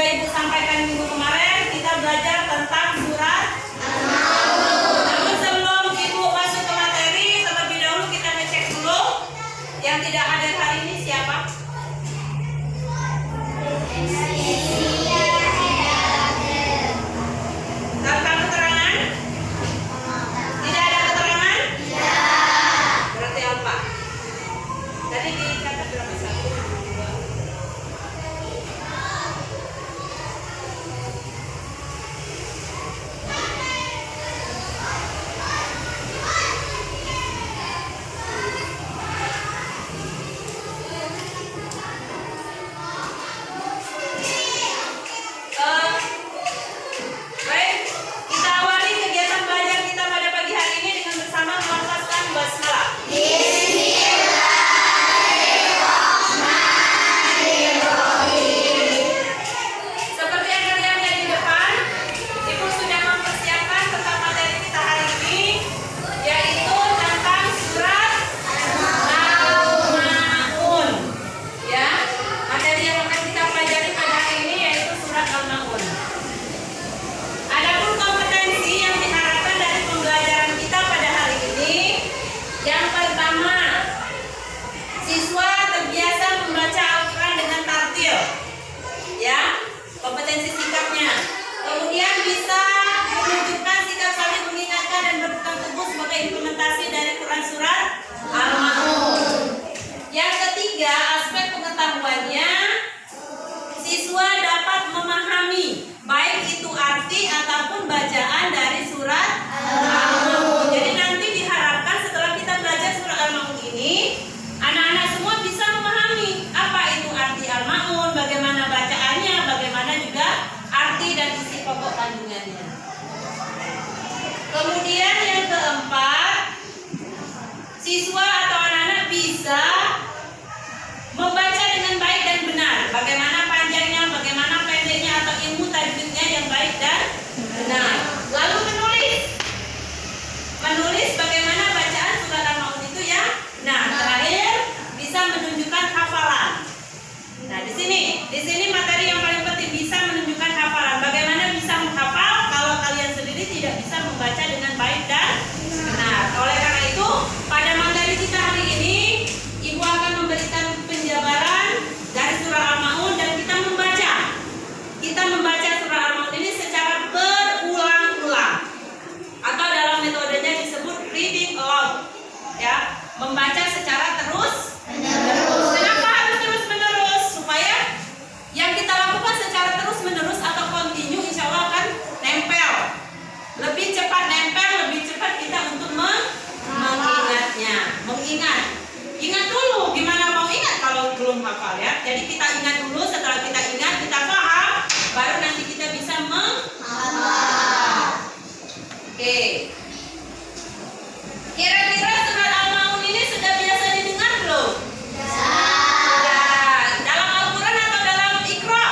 sudah Ibu sampaikan minggu kemarin, kita belajar tentang surat. Namun sebelum Ibu masuk ke materi, terlebih dahulu kita ngecek dulu yang tidak hadir hari ini siapa? Tanpa keterangan? Tidak ada keterangan? Berarti apa? Tadi dicatat berapa? 1, 2. Baik, kita awali kegiatan belajar kita pada pagi hari ini dengan bersama melafazkan basmalah. Seperti yang kalian lihat di depan, Ibu sudah mempersiapkan tentang materi kita hari ini, yaitu tentang surat Al-Maun. Ya, materi yang akan kita pelajari pada hari ini yaitu surat Al-Maun. Adapun kompetensi yang diharapkan dari pembelajaran kita pada hari ini, yang pertama, siswa terbiasa membaca Al-Quran dengan tartil, ya, kompetensi sikapnya. Kemudian bisa menunjukkan sikap saling mengingatkan dan berpegang teguh sebagai implementasi dari Quran surat Al-Maun. Yang ketiga, aspek pengetahuannya, siswa dapat memahami baik itu arti ataupun bacaan dari surat Al-Maun. Jadi nanti diharapkan setelah kita belajar surat Al-Maun ini, anak-anak semua bisa memahami apa itu arti Al-Maun, bagaimana bacaannya, bagaimana juga arti dan isi pokok kandungannya. Kemudian yang keempat, siswa atau anak-anak bisa membaca dengan baik dan benar, bagaimana panjangnya, bagaimana pendeknya atau ilmu tajwidnya yang baik dan benar. Lalu menulis bagaimana bacaan surat Al-Maun itu ya. Nah, terakhir bisa menunjukkan hafalan. Nah, di sini materi yang paling penting, bisa menunjukkan hafalan. Bagaimana bisa menghafal kalau kalian sendiri tidak bisa membaca dengan baik dan benar. Oleh karena itu, pada materi kita hari ini, Ibu akan memberikan penjabaran dari surah Al-Maun dan kita membaca. Kita membaca surah Al-Maun ini secara berulang-ulang, atau dalam metodenya disebut reading aloud, ya, membaca secara terus-menerus. Kenapa harus terus-menerus? Supaya yang kita lakukan secara terus-menerus atau continue, insya Allah akan nempel. Lebih cepat nempel, lebih cepat kita untuk mengingatnya. Ingat dulu, gimana mau ingat kalau belum hafal ya. Jadi kita ingat dulu, setelah kita ingat, kita paham, baru nanti kita bisa menghafal. Oke. Kira-kira surat Al-Maun ini sudah biasa didengar belum? Sudah. Dalam Al-Quran atau dalam Iqra?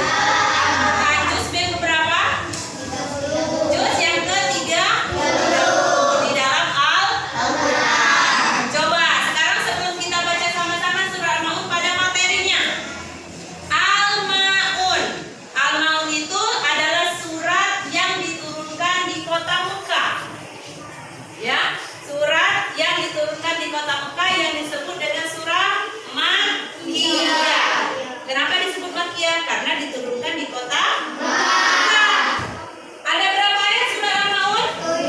Nah, juz yang keberapa? Juz yang ke-30 di dalam Al-Quran. Coba sekarang sebelum kita baca sama-sama surah Al-Maun pada materinya. Al-Maun. Al-Maun itu adalah surat yang diturunkan di kota Mekah. Ya, surat yang diturunkan di kota Mekah yang disebut dengan surah Makkiyah. Kenapa disebut Makkiyah? Karena diturunkan di kota Mekah. Ada berapa ayat surah Al-Maun?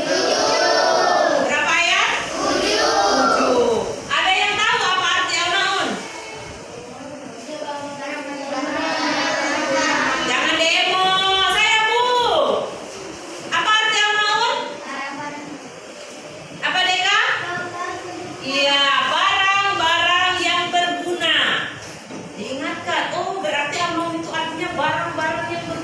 7. Berapa ayat? 7. Ada yang tahu apa arti Al-Maun? Jangan demo saya, Bu. Apa arti Al-Maun? Apa, Deka? Iya, barang-barang yang berguna. Diingatkan, oh berarti Al-Maun itu artinya barang-barang yang berguna.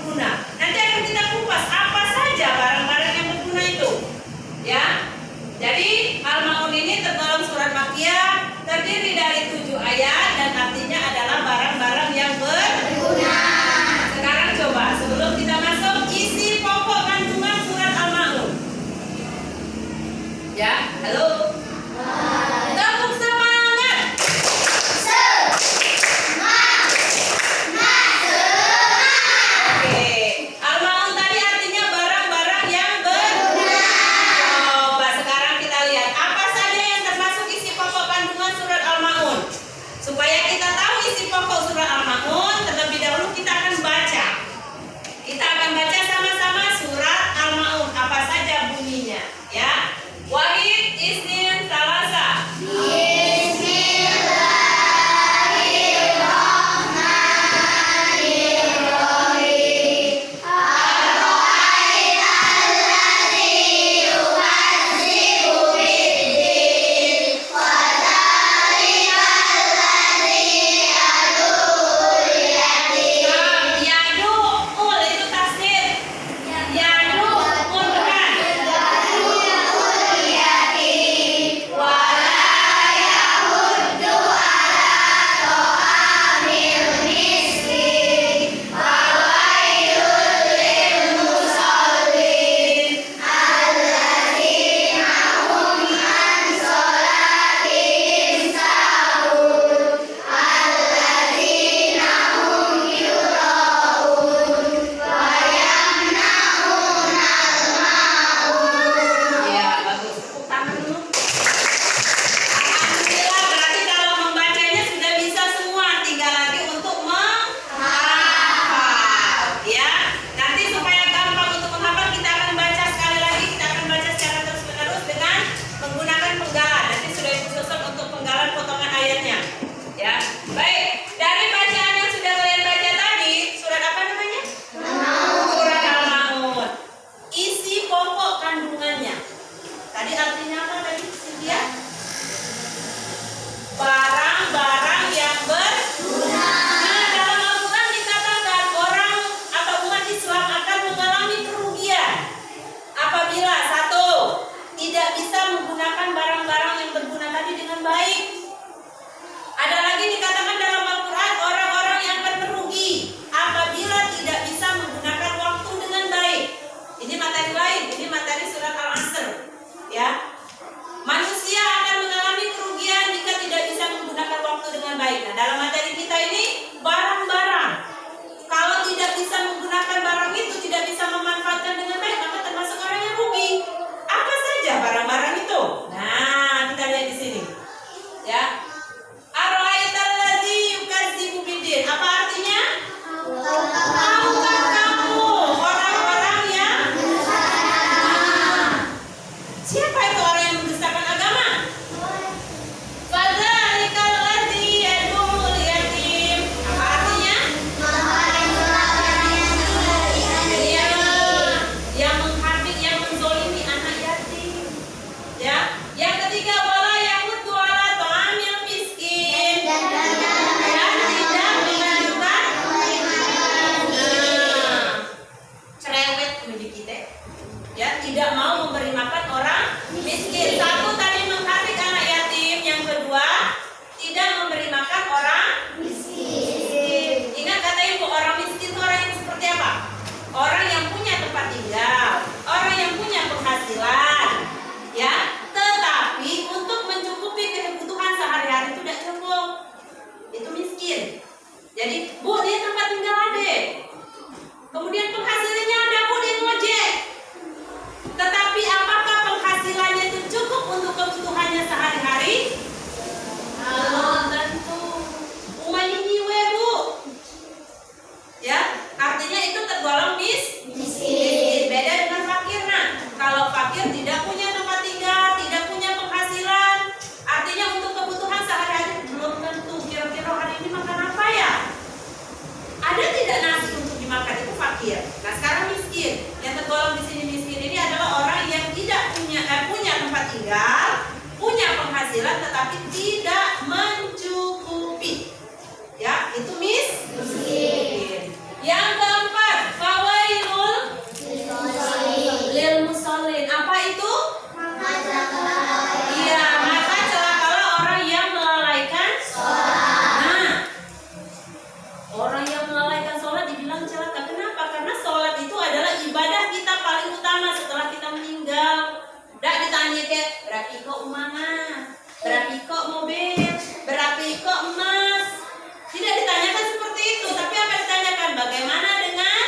nyetir, berapa kok umama, berapa kok mobil, berapa kok emas. Tidak ditanyakan seperti itu, tapi apa ditanyakan? Bagaimana dengan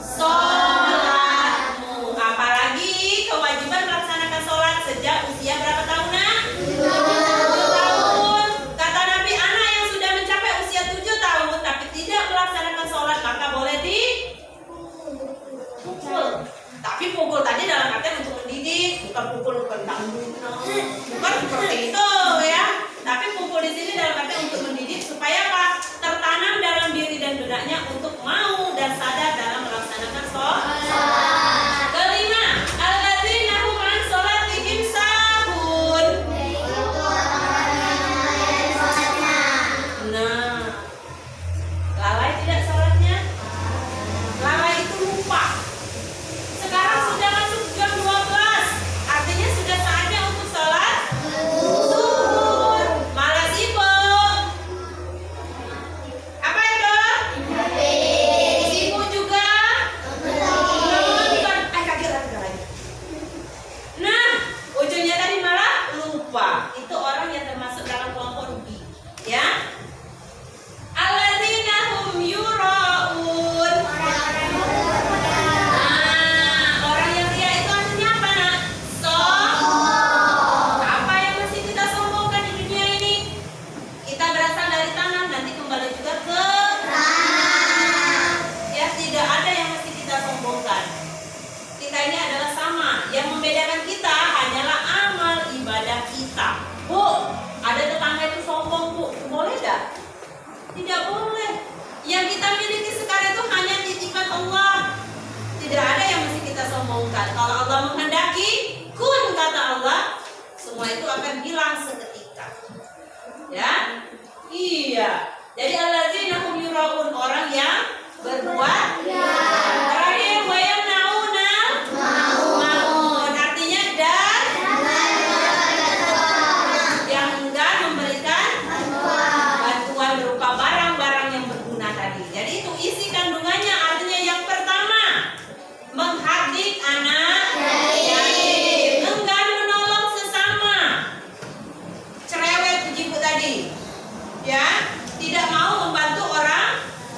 sholatmu? Apalagi kewajiban melaksanakan sholat sejak usia berapa tahun, nak? 7 tahun. Kata Nabi, anak yang sudah mencapai usia 7 tahun tapi tidak melaksanakan sholat maka boleh dipukul. Tapi pukul tadi dalam artian untuk mendidik, bukan pukul tentang bukan seperti itu ya. Tapi pukul di sini dalam artian untuk mendidik supaya apa? Tertanam dalam diri dan benaknya untuk mau dan sadar dalam melaksanakan sholat. Kelima, alladzina hum an sholatihim sahun. Nah, lalai tidak sholatnya? Lalai itu lupa. Sekarang sudah masuk jam 12, artinya sudah saatnya untuk sholat zuhur. Malah sibuk. Apa itu? Sibuk juga. Nonton. Kaget lagi. Nah, ujungnya tadi malah lupa. Itu orang yang termasuk dalam kelompok rugi. Ya. Alladzina hum yura'un. Orang yang ria itu artinya apa, nak? Apa yang mesti kita sombongkan di dunia ini? Kita berasal dari tangan, nanti kembali juga ke tangan. Ya, tidak ada yang mesti kita sombongkan. Kita ini adalah sama. Yang membedakan kita hanyalah amal ibadah kita. Bu, ada tetangga itu sombong, Bu. Boleh tidak? Tidak boleh. Yang kita miliki sekarang itu hanya titipan Allah. Tidak ada yang mesti kita sombongkan. Kalau Allah menghendaki, kun kata Allah, semua itu akan hilang seketika. Ya? Iya. Jadi alladzina hum yura'un, orang yang berbuat terakhir wa yamna'una ma'un, artinya dan yang enggan memberikan bantuan berupa barang-barang yang berguna tadi. Jadi itu isi kandungannya, artinya yang pertama menghardik anak yatim, enggan menolong sesama, cerewet begitu tadi, ya, tidak mau membantu orang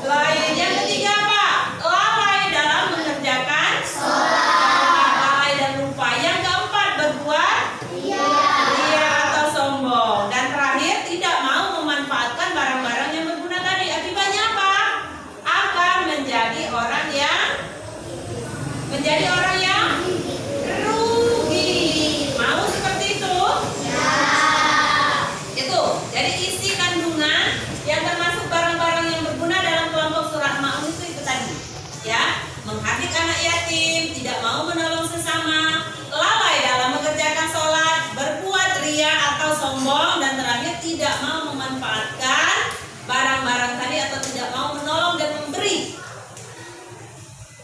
lain. Yang ketiga apa? Lalai dalam mengerjakan sholat, lalai dan lupa. Yang keempat berbuat ria atau sombong. Dan terakhir tidak mau memanfaatkan barang-barang yang berguna tadi. Akibatnya apa? Akan menjadi orang yang rugi. Mau seperti itu? Itu. Jadi isi kandungan yang termasuk barang-barang yang berguna dalam kelompok surat Maun itu tadi. Ya, menghardik anak yatim, tidak mau menolong sesama, lalai dalam mengerjakan sholat, berbuat ria atau sombong, dan terakhir tidak mau memanfaatkan barang-barang tadi atau tidak mau menolong dan memberi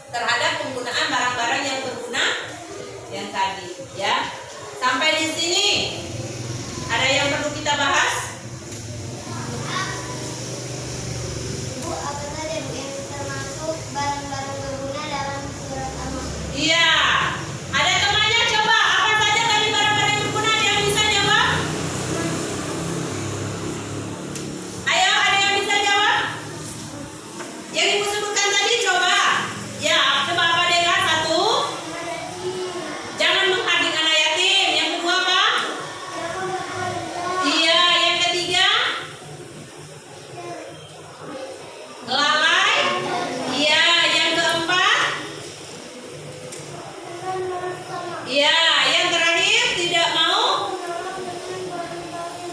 terhadap penggunaan barang-barang yang berguna yang tadi, ya. Sampai di sini ada yang perlu kita bahas? Bu, apa saja Bu yang termasuk barang-barang berguna dalam surat Al-Maun? Iya. Ada temannya, coba apa saja tadi barang-barang yang berguna, ada yang bisa jawab? Ayo, ada yang bisa jawab? Yang ibu sebutkan tadi coba. Ya, coba apa Deka? Satu, jangan menghardik anak yatim. Yang kedua apa? Iya. Yang ketiga, lalai. Iya. Yang keempat, iya. Yang terakhir tidak mau.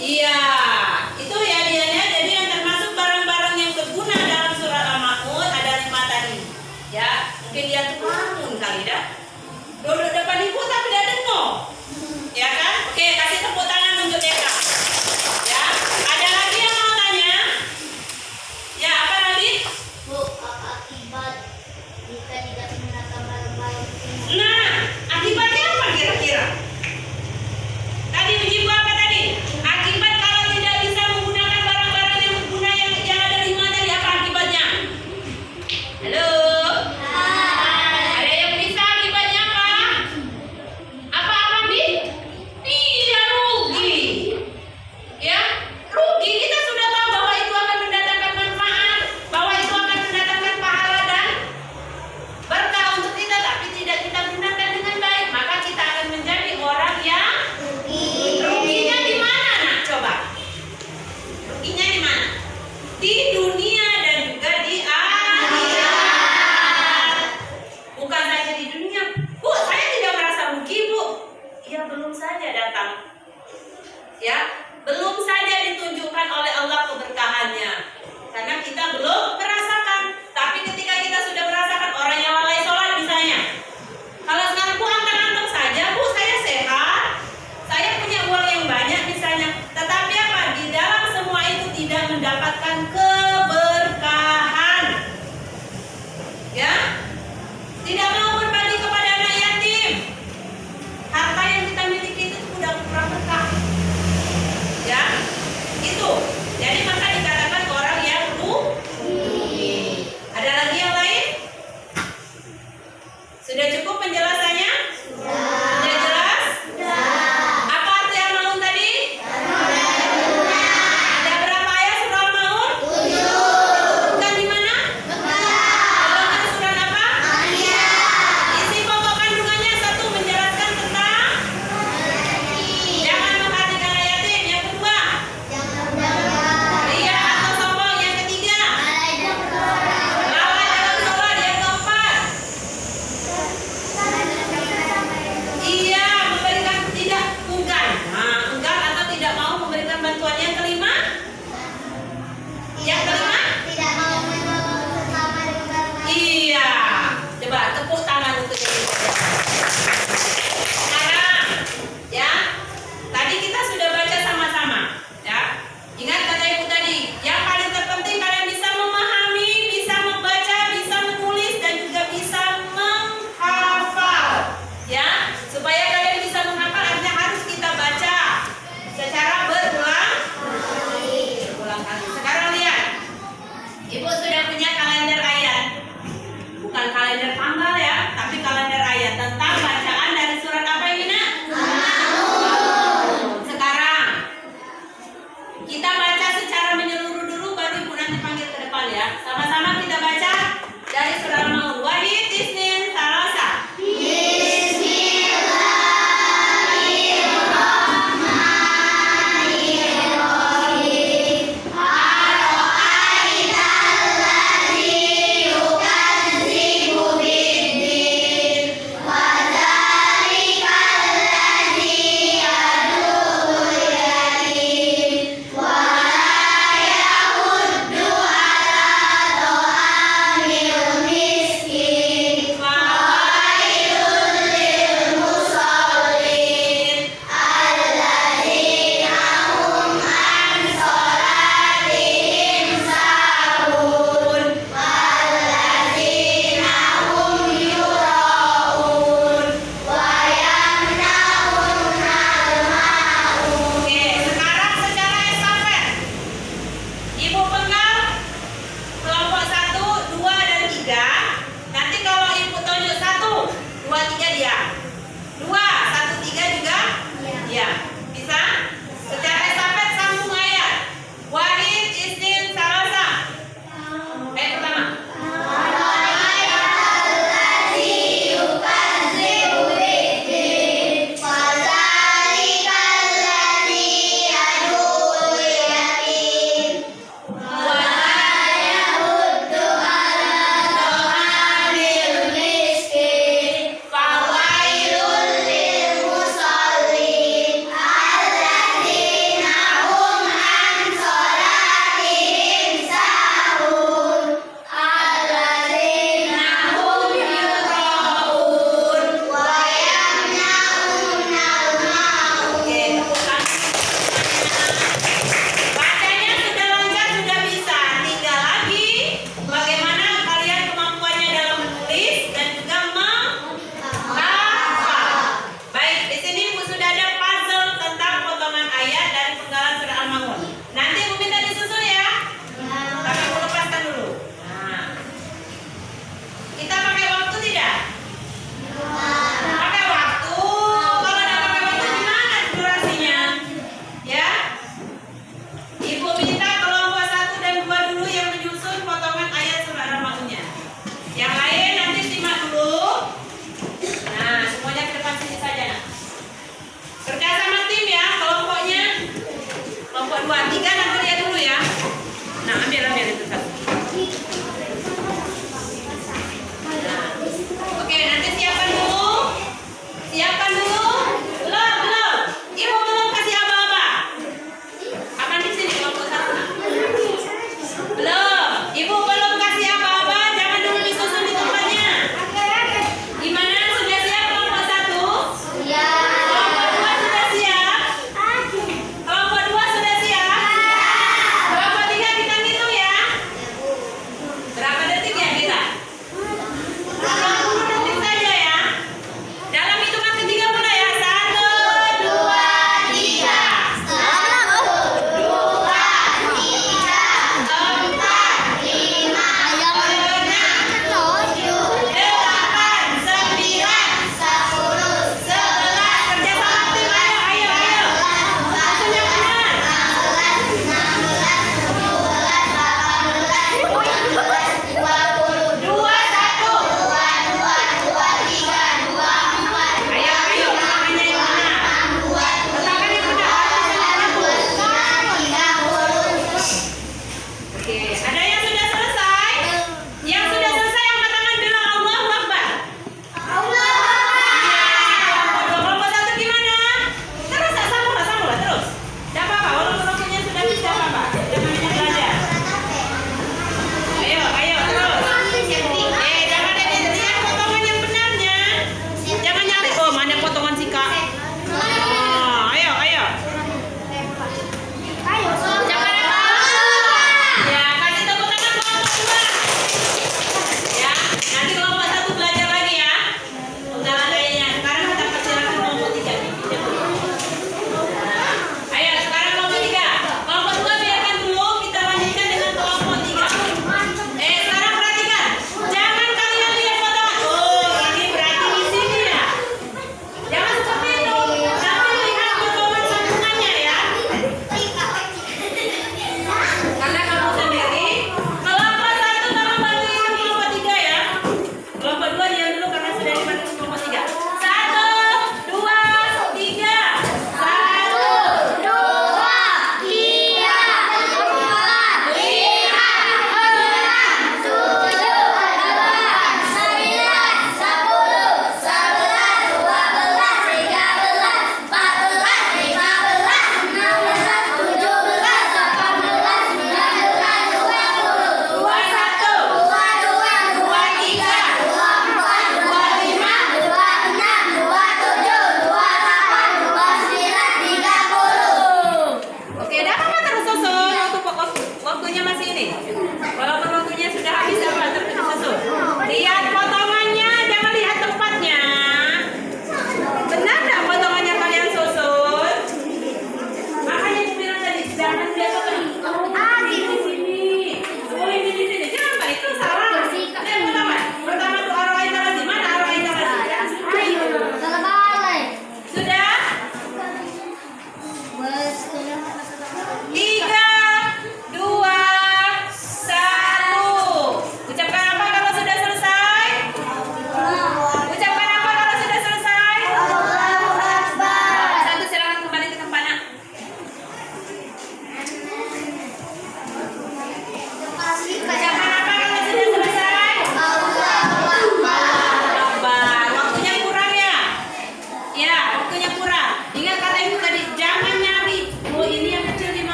Iya. Itu ya Diana. Jadi yang termasuk barang-barang yang berguna dalam surat Al-Maun ada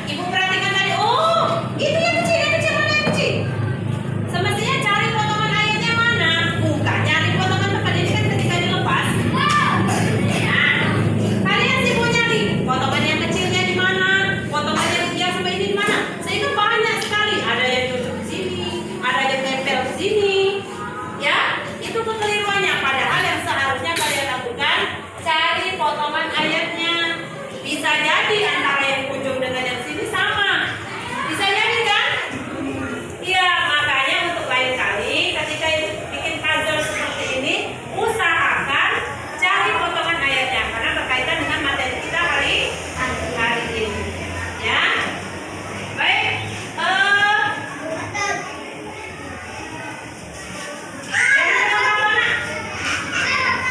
Ibu perhatikan tadi. Oh, itu yang kecil, mana yang kecil? Semestinya cari potongan ayatnya mana? Bukan nyari potongan tempat ini kan ketika dilepas. Nah, kalian sih mau nyari potongan yang kecilnya di mana? Potongan yang sampai ini di mana? Sehingga banyak sekali. Ada yang cocok di sini, ada yang nempel di sini. Ya, itu kekeliruannya. Padahal yang seharusnya kalian lakukan cari potongan ayatnya. Bisa jadi antara yang ujung dengan yang sini sama. Bisa jadi kan? Iya, makanya untuk lain kali ketika bikin puzzle seperti ini, usahakan cari potongan ayatnya karena berkaitan dengan materi kita hari ini. Ya, baik.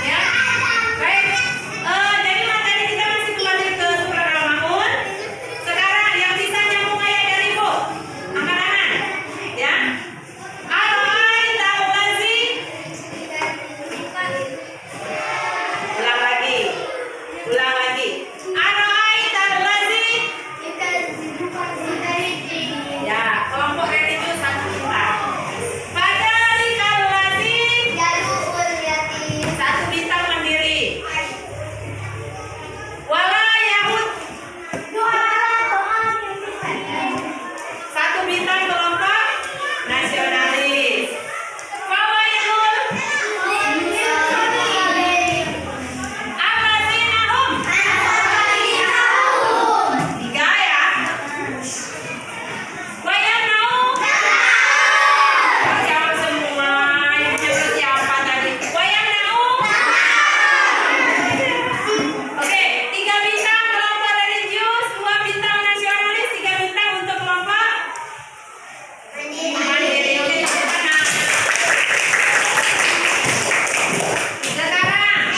Ya, baik. Jadi materi kita masih kembali ke surat Al-Maun. Sekarang yang bisa nyambung ayat dari ibu, angkat tangan. Ya. Ar-ra'aital ladzi. Ulang lagi. Ar-ra'aital ladzi. Ya, kelompok religius satu bintang. Fadzalikal ladzi. Satu bintang mandiri. Wala Yahud. Satu bintang kelompok nasionalis. Fawailul alladzina hum. Tiga ya. Bayar mau? Jawab semua. Yang jawab siapa tadi? Bayar mau? Oke, 3 bintang kelompok religius, 2 bintang nasionalis, 3 bintang untuk kelompok mandiri. Oke, tepuk tangan. Sekarang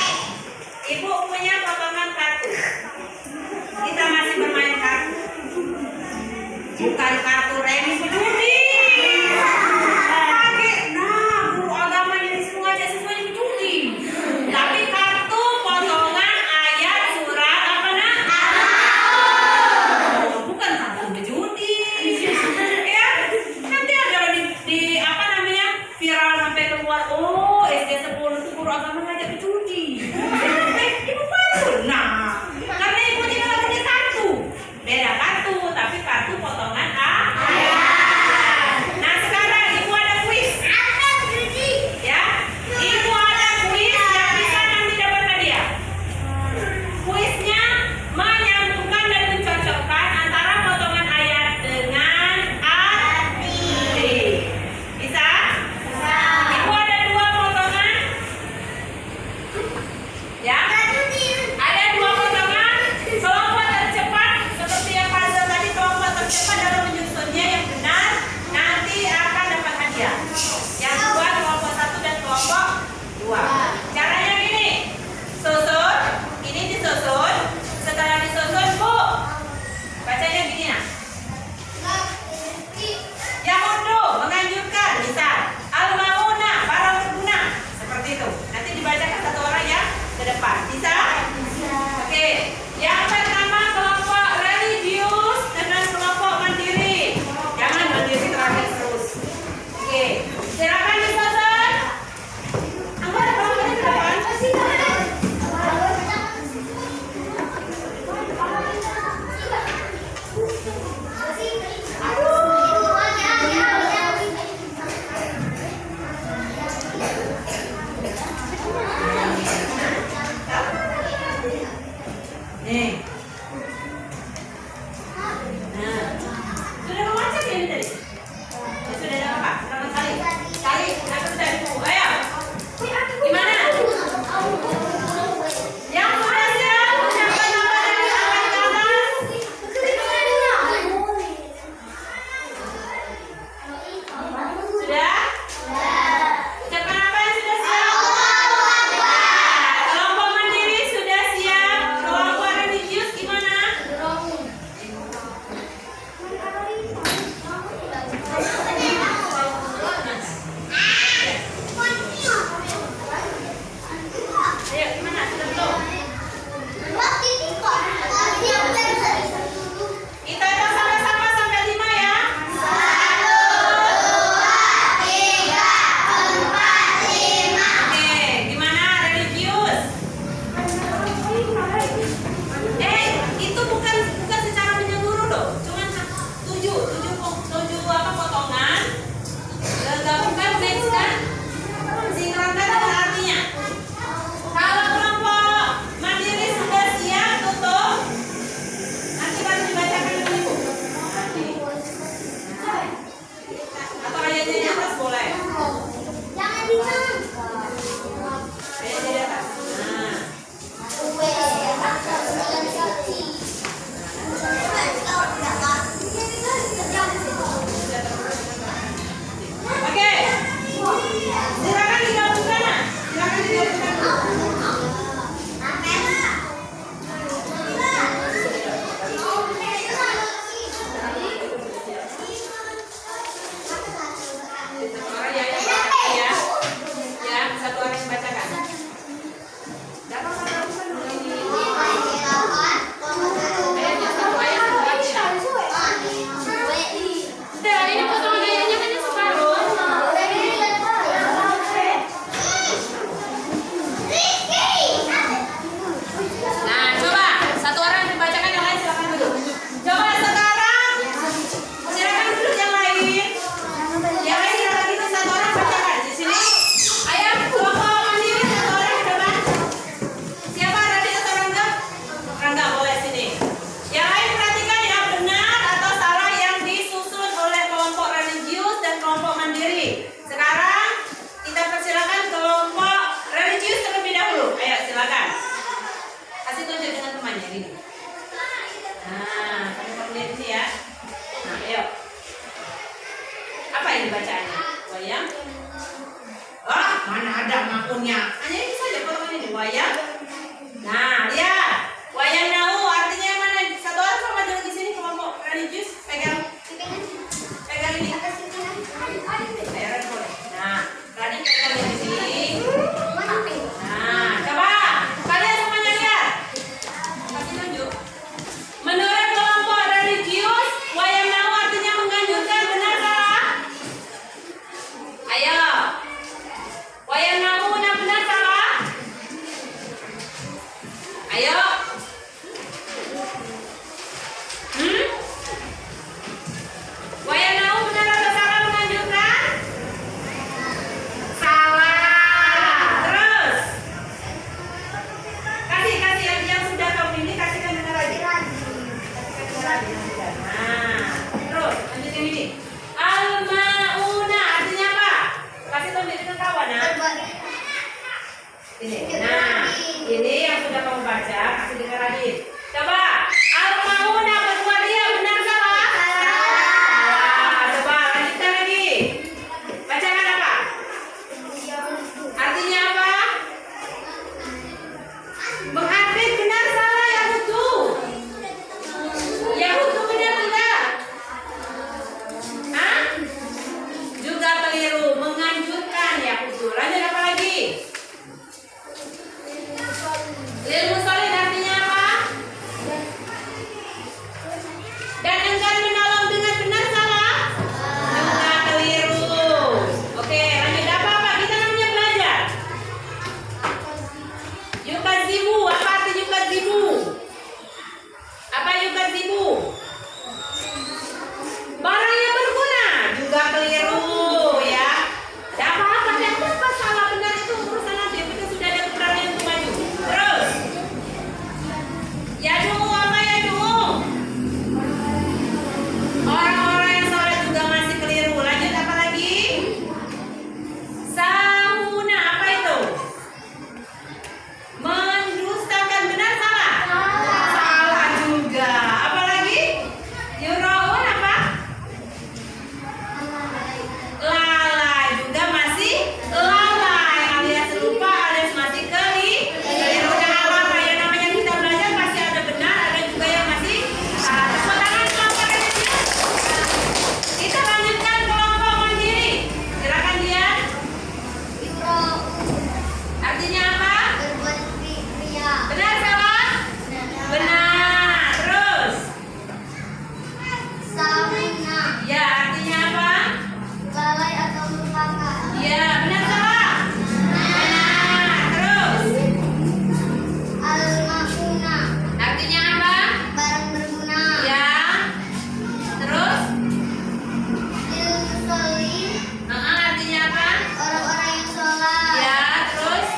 ibu punya potongan kartu. Kita masih bermain kartu. Bukan kartu remi berjudi. Nah, guru agama yang disuruh ngajak siswanya berjudi. Tapi kartu potongan ayat surat apa nak? Oh, bukan kartu berjudi. Ya, nanti ada di apa namanya viral sampai keluar. Oh, SD 10 itu guru agama ngajak berjudi. Ibu baru. Nah, karena ibu tidak punya kartu. Beda kartu, tapi kartu potongan ayat. punya. Hanya ini saja potongan ini wayang. Nah, lihat. Wayang nau artinya yang mana? Satu orang sama aja di sini kelompok religius pegang ini. Nah, tadi pegang di sini. Nah, coba kalian semuanya lihat. Kasih tunjuk. Menurut kelompok religius, wayang nau artinya menganjurkan, benar salah? Ayo. Wayang nau benar salah? Ayo. Wayang nau benar atau salah menganjurkan? Salah. Terus. Kasih yang sudah tahu ini kasihkan dengar lagi. Kasihkan dengar lagi. Nah, terus lanjutin ini. Al-mauna artinya apa? Kasih tunjuk ke kawan ya. Ini. Nah, ini yang sudah kamu baca, kasih dengar lagi. Coba. Al-mauna berdua dia benar salah? Salah. Coba lanjutkan lagi. Bacakan apa? Artinya apa? Menghardik benar salah Yahudu? Yahudu benar tidak? Hah? Juga keliru, menganjurkan Yahudu. Lanjut apa lagi? Lil musallin artinya apa? Dan enggan menolong dengan benar salah? Juga keliru. Oke, lanjut apa? Kita namanya belajar. Yukadzibu, apa arti yukadzibu? Apa yukadzibu? Barang yang berguna, juga keliru ya. Tidak apa-apa, tidak apa salah benar itu urusan nanti. Kita sudah ada keberanian untuk maju. Terus, ya dulu apa ya dulu? Orang-orang yang salah juga masih keliru. Lanjut apa lagi? Sahuna, apa itu? Mendustakan, benar salah? Salah juga. Apa lagi? Yuraun apa? Lalai juga masih lalai, alias lupa, alias masih keliru. Nah, apa yang namanya kita belajar pasti ada benar, ada juga yang masih salah. Tepuk tangan kelompok religius. Kita lanjutkan kelompok mandiri. Silakan lihat. Artinya apa? Benar salah? Benar. Terus? Ya, artinya apa? Lalai atau melupakan. Ya, benar salah? Benar. Terus? Al-mauna, Artinya apa? barang berguna. Ya. Terus? Lil musallin, Artinya apa? orang-orang yang sholat. Ya. Terus?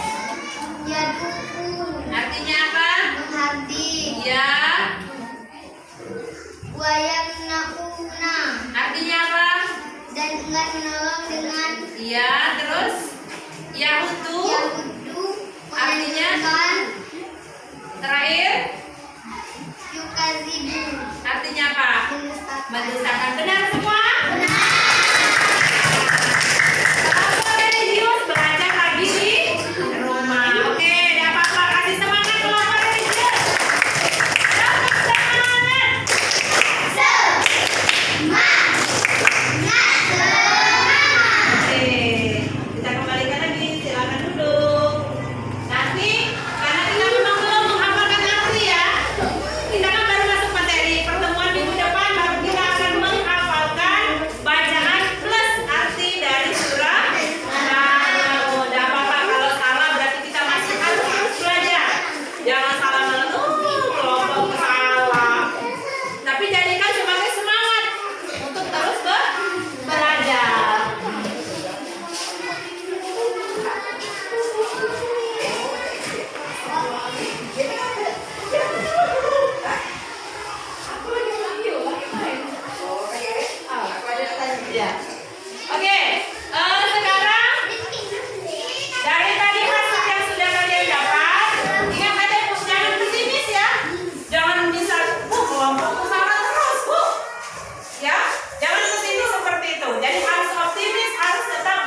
Yaduku, Artinya apa? menghardik. Ya. Wayamnauna, Artinya apa? dan enggan menolong dengan. Ya. Terus? Yahudu. Yahudu, Artinya? menganjurkan. Terakhir? Yukadzibu, Artinya apa? mendustakan. Mendustakan. Benar semua? Kelompok religius belajar lagi di rumah. Oke, tidak apa-apa. Kasih semangat kelompok religius. Tepuk tangan. Oke, kita kembalikan lagi. Silakan duduk. Nanti karena kita memang belum menghafalkan arti ya. Kita kan baru masuk materi. Pertemuan minggu depan baru kita akan menghafalkan bacaan plus arti dari surah An-Nur. Tidak apa-apa kalau salah berarti kita masih harus terus belajar. Jangan salah malah kelompok salah. Tapi jadikan sebagai semangat untuk terus belajar. Ya. Oke, sekarang dari tadi hasil yang sudah kalian dapat, ingat ada jangan pesimis ya, jangan bisa kelompokku salah terus ya, jangan pesimis seperti itu. Jadi harus optimis, harus tetap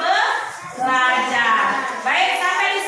belajar. Baik, sampai di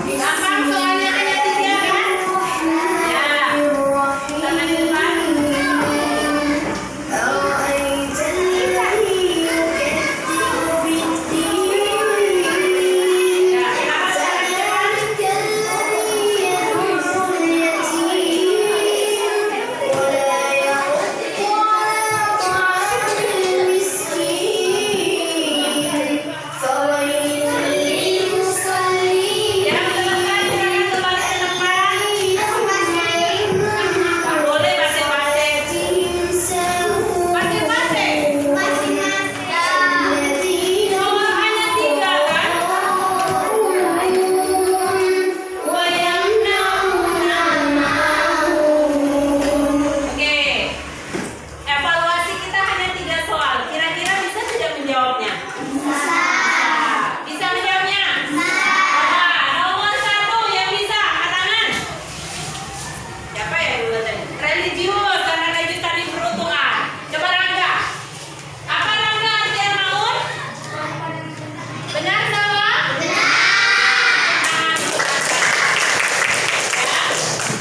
Gampang soalnya ayat 3 kan? Ya. Sama di depan. Ya, kenapa cara di depan? Yang selesai silakan kembali ke tempat. Nggak boleh basing-basing. Basing-basing. Nomor hanya 3 kan? Oke. Evaluasi kita hanya 3 soal. Kira-kira bisa tidak menjawabnya? Bisa menjawabnya? Nomor 1 yang bisa, angkat tangan. Siapa ya dulu tadi? Religius, karena religius tadi peruntungan. Coba Rangga. Apa Rangga arti al-maun? Benar salah?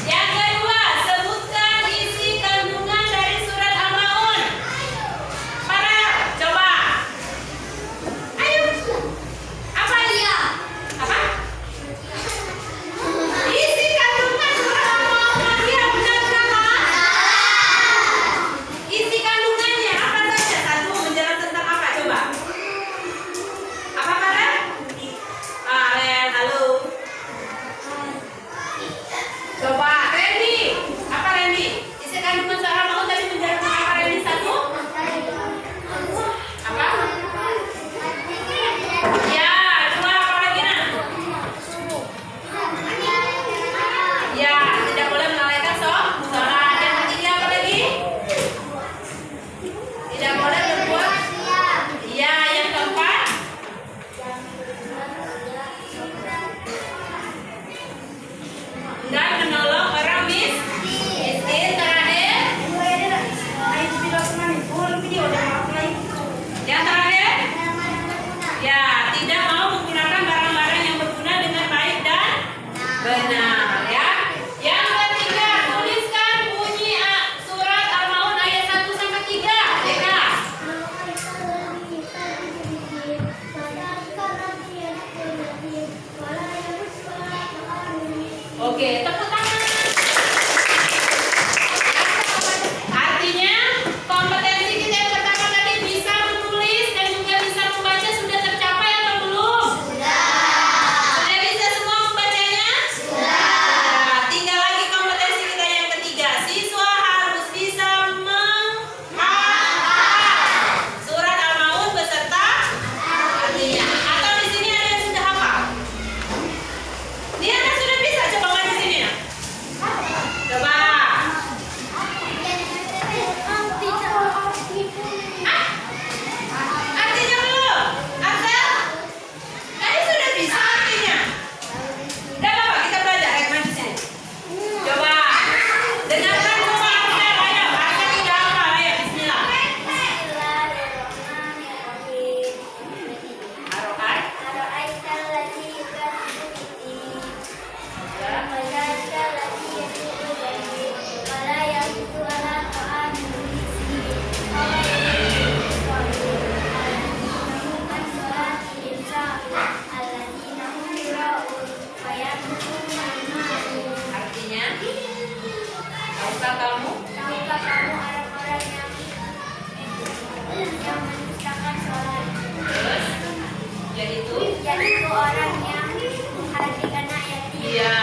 Yang kedua, sebutkan isi kandungan dari surat al-maun. Farel, coba. Ayo. Apa dia? Apa? Isi kandungan surat al-maun. Nadia, benar salah? Isi kandungannya apa saja? Satu, menjelaskan tentang apa? Coba. Apa Farel? Farel, halo. Coba Randy. Apa Randy? Isi kandungan surat al-maun tadi menjelaskan apa Randy? Satu. Apa? Ya, dua apa lagi nak? Ya, tidak boleh melalaikan sholat. Yang ketiga apa lagi? Tidak boleh berbuat. Ya, yang keempat. Dan menolong orang miskin. Terakhir. Yang terakhir. Ya, tidak mau menggunakan barang-barang yang berguna dengan baik dan benar ya. Yang ketiga, tuliskan bunyi surat al-maun ayat 1 sampai 3. Ya. Oke, tepuk tangan. Artinya kompetensi kita yang pertama tadi bisa menulis dan juga bisa membaca sudah tercapai atau belum? Sudah bisa semua membacanya? Nah, tinggal lagi kompetensi kita yang ketiga. Siswa harus bisa menghafal surat al-maun beserta artinya. Atau di sini ada yang sudah hafal? Dia kan sudah bisa, coba main di sini ya. Coba. Artinya belum? Afel? Tadi sudah bisa artinya. Udah apa? Kita belajar. Ayo main di sini. Coba. Dengarkan semua Afel. Ayo. Afel tidak hafal. Ayo. Bismillah. Arokai. Artinya, tahukah kamu? Tahukah kamu orang-orang yang mendustakan sholat? Terus, yaitu Yaitu orang yang menghardik anak yatim. Iya,